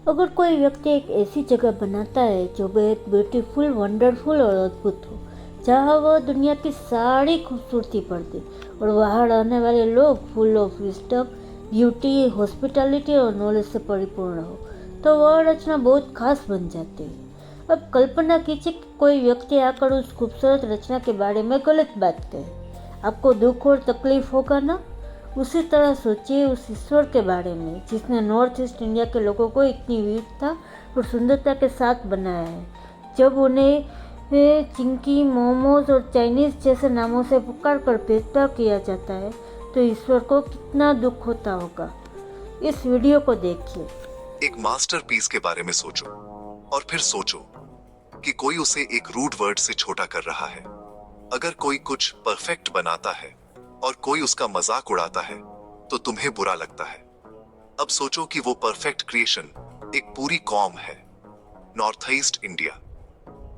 अगर कोई व्यक्ति एक ऐसी जगह बनाता है जो बेहद ब्यूटीफुल, वंडरफुल और अद्भुत हो, जहाँ वह दुनिया की सारी खूबसूरती भर दे और वहाँ रहने वाले लोग full of wisdom, beauty, hospitality और नॉलेज से परिपूर्ण हो, तो वह रचना बहुत खास बन जाती है। अब कल्पना कीजिए कि कोई व्यक्ति आकर उस खूबसूरत रचना के बारे में गलत बात कहे। आपको दुख और तकलीफ होगा ना? उसी तरह सोचिए उस ईश्वर के बारे में जिसने नॉर्थ ईस्ट इंडिया के लोगों को इतनी विविधता और सुंदरता के साथ बनाया है। जब उन्हें चिंकी, मोमोज और चाइनीज़ जैसे नामों से पुकार कर भेदभाव किया जाता है, तो ईश्वर को कितना दुख होता होगा। इस वीडियो को देखिए। एक मास्टरपीस के बारे में सोचो और फिर सोचो कि कोई उसे एक रूड वर्ड से छोटा कर रहा है। अगर कोई कुछ परफेक्ट बनाता है और कोई उसका मजाक उड़ाता है तो तुम्हें बुरा लगता है। अब सोचो कि वो परफेक्ट क्रिएशन एक पूरी कौम है, नॉर्थ ईस्ट इंडिया,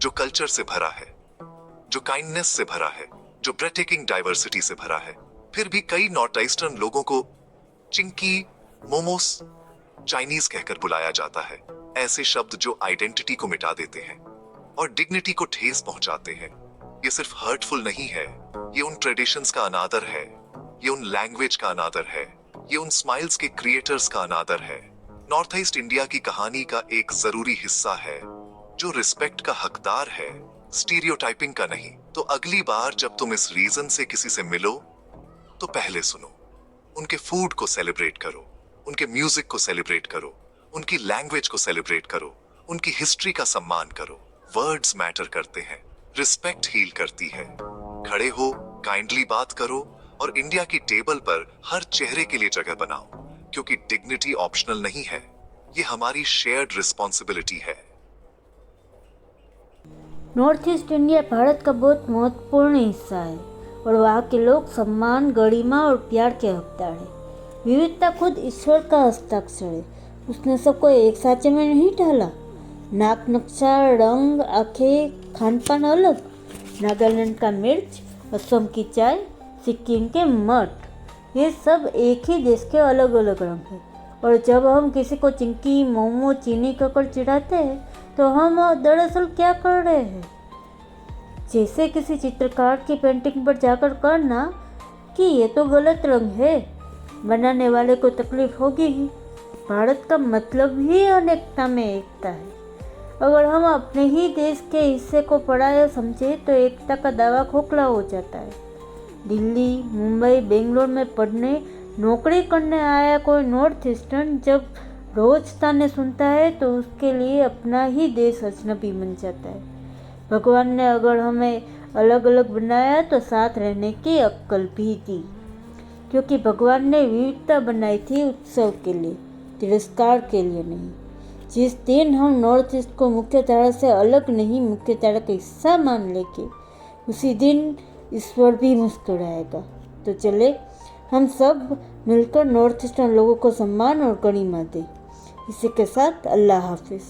जो कल्चर से भरा है, जो काइंडनेस से भरा है, जो ब्रेथटेकिंग डाइवर्सिटी से भरा है। फिर भी कई नॉर्थ ईस्टर्न लोगों को चिंकी, मोमोस, चाइनीज कहकर बुलाया जाता है। ऐसे शब्द जो आइडेंटिटी को मिटा देते हैं और डिग्निटी को ठेस पहुंचाते हैं। ये सिर्फ हर्टफुल नहीं है, ये उन ट्रेडिशंस का अनादर है, ये उन लैंग्वेज का अनादर है, ये उन स्माइल्स के क्रिएटर्स का अनादर है। नॉर्थ ईस्ट इंडिया की कहानी का एक जरूरी हिस्सा है जो रिस्पेक्ट का हकदार है, स्टीरियोटाइपिंग का नहीं। तो अगली बार जब तुम इस रीजन से किसी से मिलो तो पहले सुनो, उनके फूड को सेलिब्रेट करो, उनके म्यूजिक को सेलिब्रेट करो, उनकी लैंग्वेज को सेलिब्रेट करो, उनकी हिस्ट्री का सम्मान करो। वर्ड्स मैटर करते हैं, रिस्पेक्ट हील करती है। खड़े हो, काइंडली बात करो और इंडिया की टेबल पर हर चेहरे के लिए जगह बनाओ, क्योंकि डिग्निटी ऑप्शनल नहीं है, ये हमारी शेयर्ड रिस्पॉन्सिबिलिटी है। नॉर्थ ईस्ट इंडिया भारत का बहुत महत्वपूर्ण हिस्सा है और वहाँ के लोग सम्मान, गरिमा और प्यार के हकदार हैं। विविधता खुद ईश्वर का हस्ताक्षर है। उसने सबको एक सांचे में नहीं डाला। नाक नक्शा, रंग, आंखें, खान पान अलग। नागालैंड का मिर्च, असम की चाय, सिक्किम के मठ, ये सब एक ही देश के अलग अलग रंग हैं। और जब हम किसी को चिंकी, मोमो, चीनी कहकर चिढ़ाते हैं तो हम दरअसल क्या कर रहे हैं? जैसे किसी चित्रकार की पेंटिंग पर जाकर कहना कि ये तो गलत रंग है, बनाने वाले को तकलीफ होगी ही। भारत का मतलब ही अनेकता में एकता है। अगर हम अपने ही देश के हिस्से को पराया समझे तो एकता का दावा खोखला हो जाता है। दिल्ली, मुंबई, बेंगलोर में पढ़ने, नौकरी करने आया कोई नॉर्थ ईस्टर्न जब रोज ताने सुनता है तो उसके लिए अपना ही देश अजनबी बन जाता है। भगवान ने अगर हमें अलग अलग बनाया तो साथ रहने की अक्ल भी दी, क्योंकि भगवान ने विविधता बनाई थी उत्सव के लिए, तिरस्कार के लिए नहीं। जिस दिन हम नॉर्थ ईस्ट को मुख्य धारा से अलग नहीं, मुख्य धारा का हिस्सा मान लेंगे, उसी दिन ईश्वर भी मुस्कुराएगा। तो चले हम सब मिलकर नॉर्थ ईस्टर्न लोगों को सम्मान और गरिमा दें। इसी के साथ अल्लाह हाफिज़।